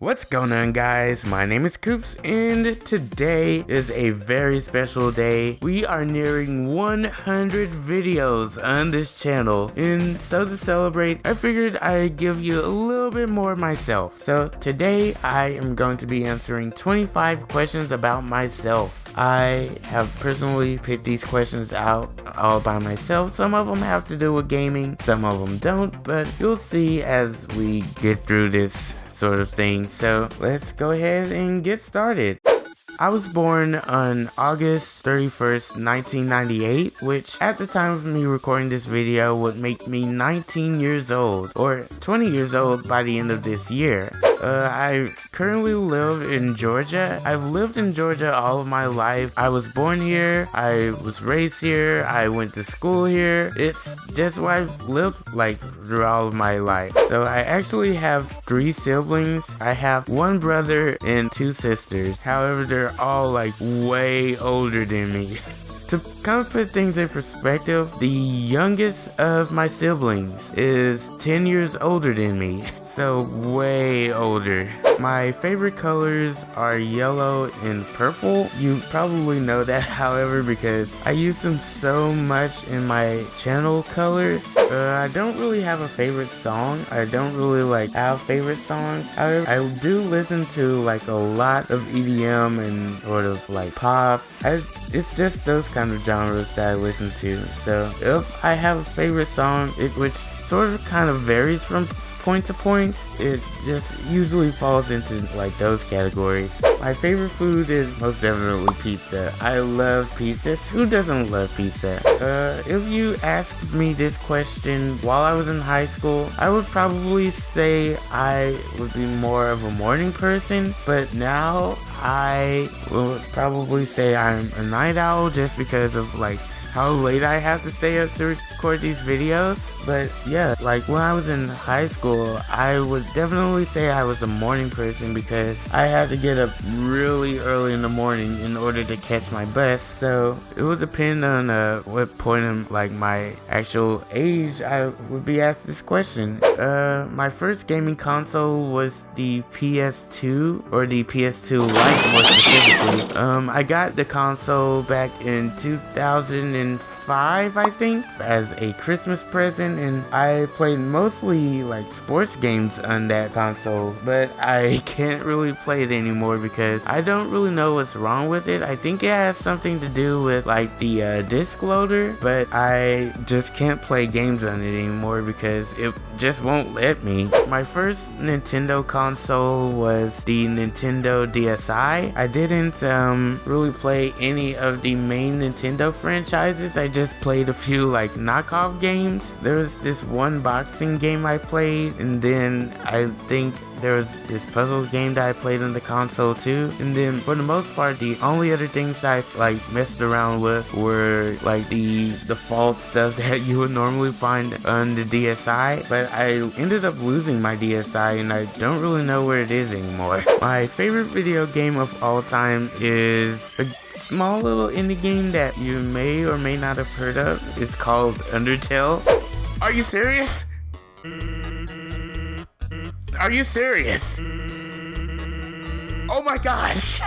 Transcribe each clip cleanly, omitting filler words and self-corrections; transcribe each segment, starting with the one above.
What's going on, guys? My name is Koops and today is a very special day. We are nearing 100 videos on this channel, and so to celebrate, I figured I'd give you a little bit more myself. So today I am going to be answering 25 questions about myself. I have personally picked these questions out all by myself. Some of them have to do with gaming, some of them don't, but you'll see as we get through this sort of thing. So let's go ahead and get started. I was born on August 31st, 1998, which at the time of me recording this video would make me 19 years old, or 20 years old by the end of this year. I currently live in Georgia. I've lived in Georgia all of my life. I was born here, I was raised here, I went to school here. It's just what I've lived like through all of my life. So I actually have 3 siblings. I have 1 brother and 2 sisters. However, they're all like way older than me. To kind of put things in perspective, the youngest of my siblings is 10 years older than me, so way older. My favorite colors are yellow and purple. You probably know that, however, because I use them so much in my channel colors. I don't really have a favorite song. I don't really like have favorite songs. However, I do listen to like a lot of EDM and sort of like pop. It's just those kind of genres that I listen to. So if I have a favorite song, which sort of kind of varies from point to point, it just usually falls into like those categories. My favorite food is most definitely pizza. I love pizza. Who doesn't love pizza? If you asked me this question while I was in high school, I would probably say I would be more of a morning person, but now I would probably say I'm a night owl just because of like how late I have to stay up to record these videos. But yeah, like when I was in high school, I would definitely say I was a morning person because I had to get up really early in the morning in order to catch my bus. So it would depend on what point in like my actual age I would be asked this question. My first gaming console was the PS2, or the PS2 Lite more specifically. I got the console back in 2005, I think, as a Christmas present, and I played mostly like sports games on that console, but I can't really play it anymore because I don't really know what's wrong with it. I think it has something to do with like the disc loader, but I just can't play games on it anymore because it just won't let me. My first Nintendo console was the Nintendo DSi. I didn't really play any of the main Nintendo franchises. I just played a few like knockoff games. There was this one boxing game I played, and then I think there was this puzzle game that I played on the console too. And then for the most part, the only other things I like messed around with were like the default stuff that you would normally find on the DSi. But I ended up losing my DSi and I don't really know where it is anymore. My favorite video game of all time is a small little indie game that you may or may not have heard of. It's called Undertale. Are you serious? Are you serious? Oh my gosh!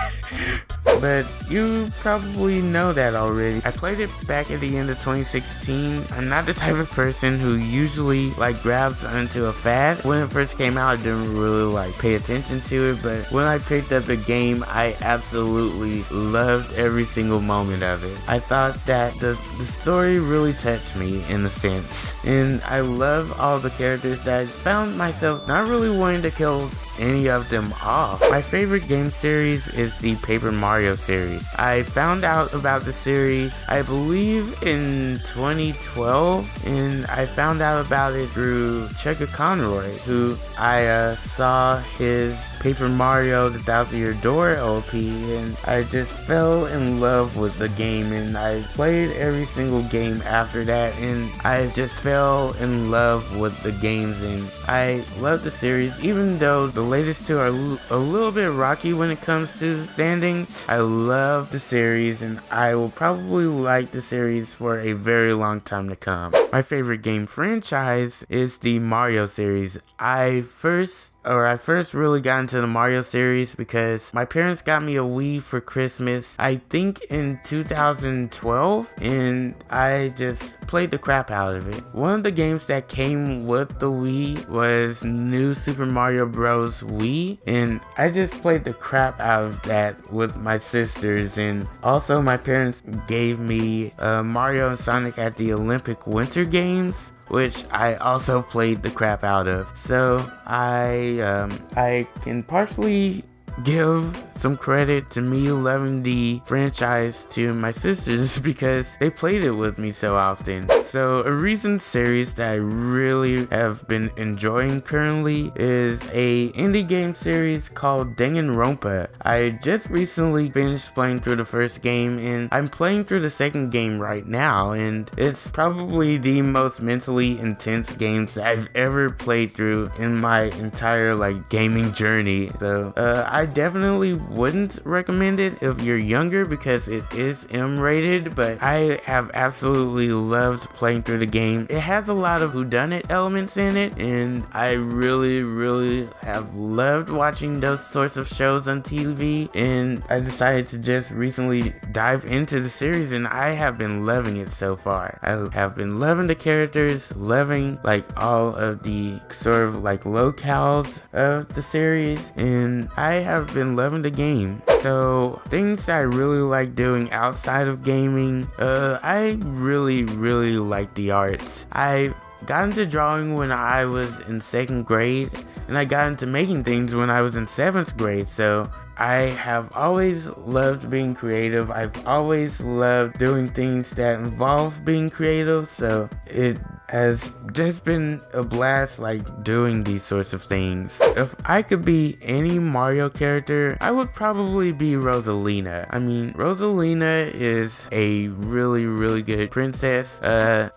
But you probably know that already. I played it back at the end of 2016. I'm not the type of person who usually like grabs onto a fad. When it first came out, I didn't really like pay attention to it, but when I picked up the game, I absolutely loved every single moment of it. I thought that the story really touched me in a sense, and I love all the characters that I found myself not really wanting to kill any of them off. My favorite game series is the Paper Mario series. I found out about the series, I believe, in 2012, and I found out about it through Chugga Conroy, who I saw his Paper Mario The Thousand Year Door LP, and I just fell in love with the game, and I played every single game after that, and I just fell in love with the games, and I love the series. Even though the latest 2 are a little bit rocky when it comes to standings, I love the series, and I will probably like the series for a very long time to come. My favorite game franchise is the Mario series. I first I first really got into the Mario series because my parents got me a Wii for Christmas, I think in 2012, and I just played the crap out of it. One of the games that came with the Wii was New Super Mario Bros. Wii, and I just played the crap out of that with my sisters. And also my parents gave me Mario and Sonic at the Olympic Winter Games, which I also played the crap out of. So I can partially give some credit to me loving the franchise to my sisters because they played it with me so often. So a recent series that I really have been enjoying currently is a indie game series called Danganronpa. I just recently finished playing through the first game, and I'm playing through the second game right now, and it's probably the most mentally intense games I've ever played through in my entire gaming journey. So I definitely wouldn't recommend it if you're younger because it is M-rated, but I have absolutely loved playing through the game. It has a lot of whodunit elements in it, and I really have loved watching those sorts of shows on TV, and I decided to just recently dive into the series, and I have been loving it so far. I have been loving the characters, loving all of the sort of locales of the series, and I have been loving the game. So things that I really like doing outside of gaming, I really like the arts. I got into drawing when I was in 2nd grade, and I got into making things when I was in 7th grade. So I have always loved being creative. I've always loved doing things that involve being creative. So it has just been a blast doing these sorts of things. If I could be any Mario character, I would probably be Rosalina. I mean, Rosalina is a really good princess. I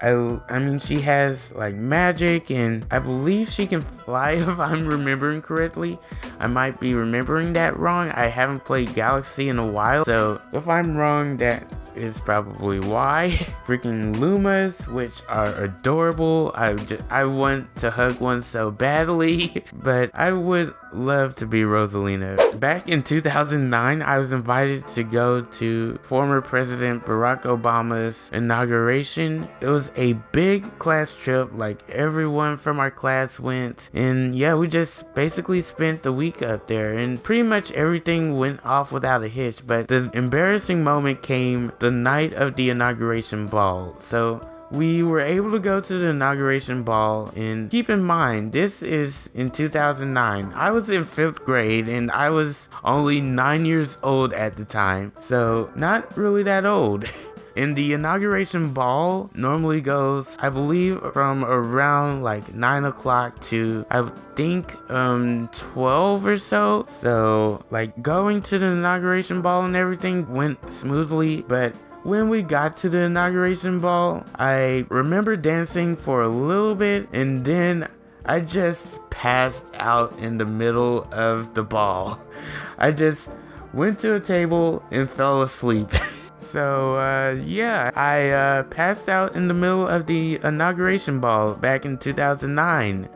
mean, she has magic, and I believe she can fly if I'm remembering correctly. I might be remembering that wrong. I haven't played Galaxy in a while, so if I'm wrong, that is probably why. Freaking Lumas, which are adorable. I want to hug one so badly, but I would love to be Rosalina. Back in 2009, I was invited to go to former President Barack Obama's inauguration. It was a big class trip, everyone from our class went, and yeah, we just basically spent the week up there, and pretty much everything went off without a hitch. But the embarrassing moment came the night of the inauguration ball. So we were able to go to the inauguration ball, and keep in mind, this is in 2009. I was in 5th grade, and I was only 9 years old at the time, so not really that old. And the inauguration ball normally goes, I believe, from around 9 o'clock to, I think, 12 or so. So going to the inauguration ball and everything went smoothly, but when we got to the inauguration ball, I remember dancing for a little bit, and then I just passed out in the middle of the ball. I just went to a table and fell asleep. So yeah, I passed out in the middle of the inauguration ball back in 2009.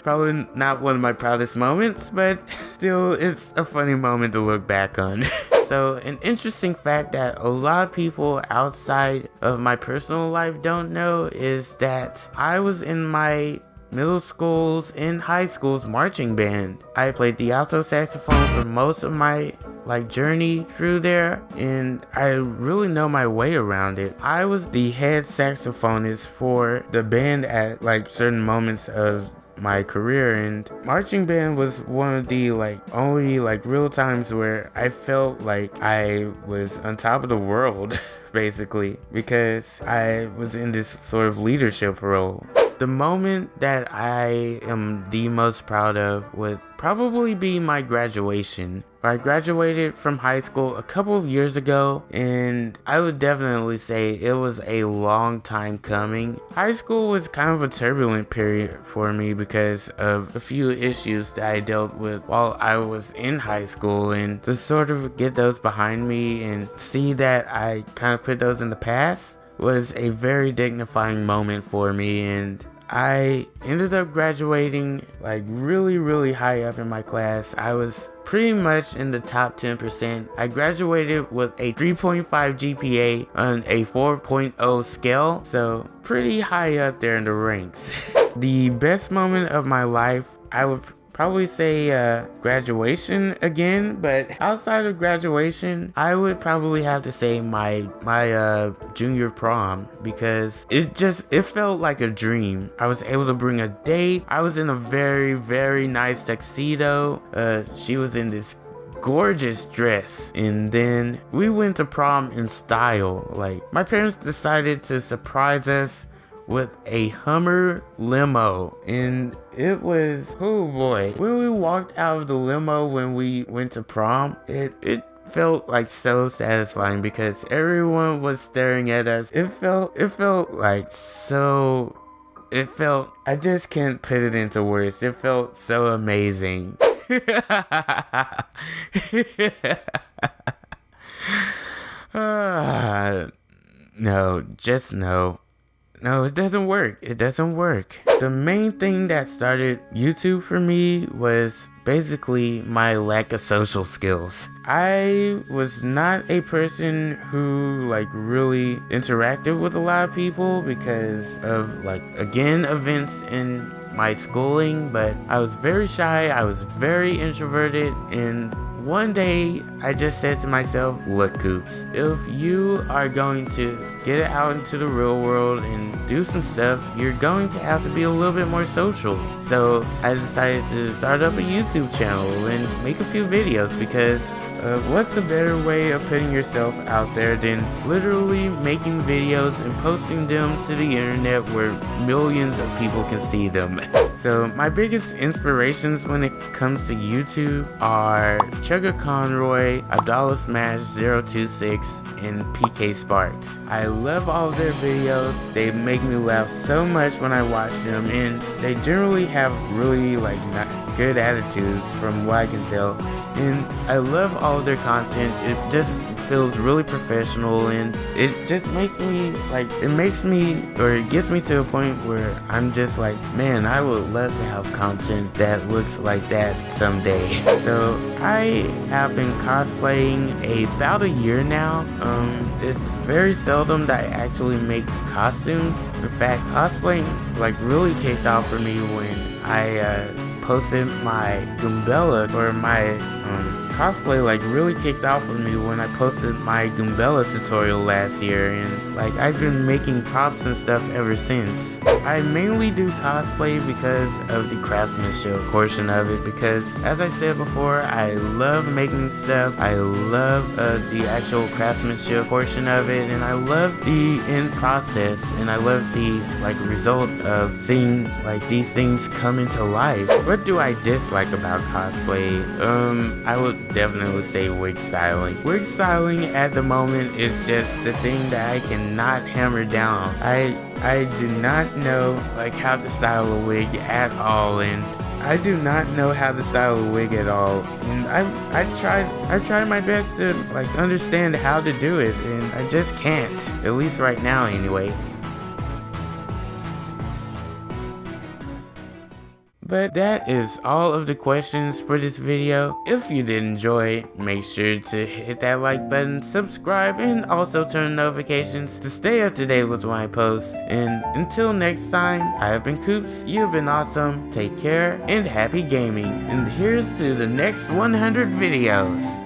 Probably not one of my proudest moments, but still, it's a funny moment to look back on. So an interesting fact that a lot of people outside of my personal life don't know is that I was in my middle school's and high school's marching band. I played the alto saxophone for most of my journey through there, and I really know my way around it. I was the head saxophonist for the band at certain moments of my career, and marching band was one of the only real times where I felt like I was on top of the world basically, because I was in this sort of leadership role. The moment that I am the most proud of would probably be my graduation. I graduated from high school a couple of years ago, and I would definitely say it was a long time coming. High school was kind of a turbulent period for me because of a few issues that I dealt with while I was in high school, and to sort of get those behind me and see that I kind of put those in the past was a very dignifying moment for me, and I ended up graduating like really high up in my class. I was pretty much in the top 10%. I graduated with a 3.5 GPA on a 4.0 scale, so pretty high up there in the ranks. The best moment of my life, I would probably say graduation again, but outside of graduation, I would probably have to say my junior prom, because it felt like a dream. I was able to bring a date. I was in a very nice tuxedo. She was in this gorgeous dress, and then we went to prom in style. Like, my parents decided to surprise us with a Hummer limo, and it was, oh boy, when we walked out of the limo when we went to prom, it felt like so satisfying because everyone was staring at us. It felt like so, I just can't put it into words. It felt so amazing. No, just no. No, it doesn't work. It doesn't work. The main thing that started YouTube for me was basically my lack of social skills. I was not a person who like really interacted with a lot of people because of, like, again, events in my schooling, but I was very shy. I was very introverted, and one day I just said to myself, look, Koops, if you are going to get out into the real world and do some stuff, you're going to have to be a little bit more social. So I decided to start up a YouTube channel and make a few videos, because what's a better way of putting yourself out there than literally making videos and posting them to the internet where millions of people can see them. So my biggest inspirations when it comes to YouTube are Chugga Conroy, Abdallah Smash 026, and PK Sparks. I love all of their videos. They make me laugh so much when I watch them, and they generally have really like good attitudes from what I can tell. And I love all of their content. It just feels really professional, and it just makes me like, it gets me to a point where I'm just like, man, I would love to have content that looks like that someday. So I have been cosplaying about a year now. It's very seldom that I actually make costumes. In fact, cosplaying like really kicked off for me when I posted my Goombella, or my cosplay like really kicked off for me when I posted my Goombella tutorial last year, and like I've been making props and stuff ever since. I mainly do cosplay because of the craftsmanship portion of it, because as I said before, I love making stuff. I love the actual craftsmanship portion of it, and I love the end process, and I love the like result of seeing like these things come into life. What do I dislike about cosplay? I would definitely say wig styling. Wig styling at the moment is just the thing that I cannot hammer down. I do not know like how to style a wig at all, and I do not know how to style a wig at all. And I've tried my best to like understand how to do it, and I just can't. At least right now anyway. But that is all of the questions for this video. If you did enjoy, make sure to hit that like button, subscribe, and also turn notifications to stay up to date with when I post. And until next time, I have been Koops, you have been awesome, take care, and happy gaming. And here's to the next 100 videos.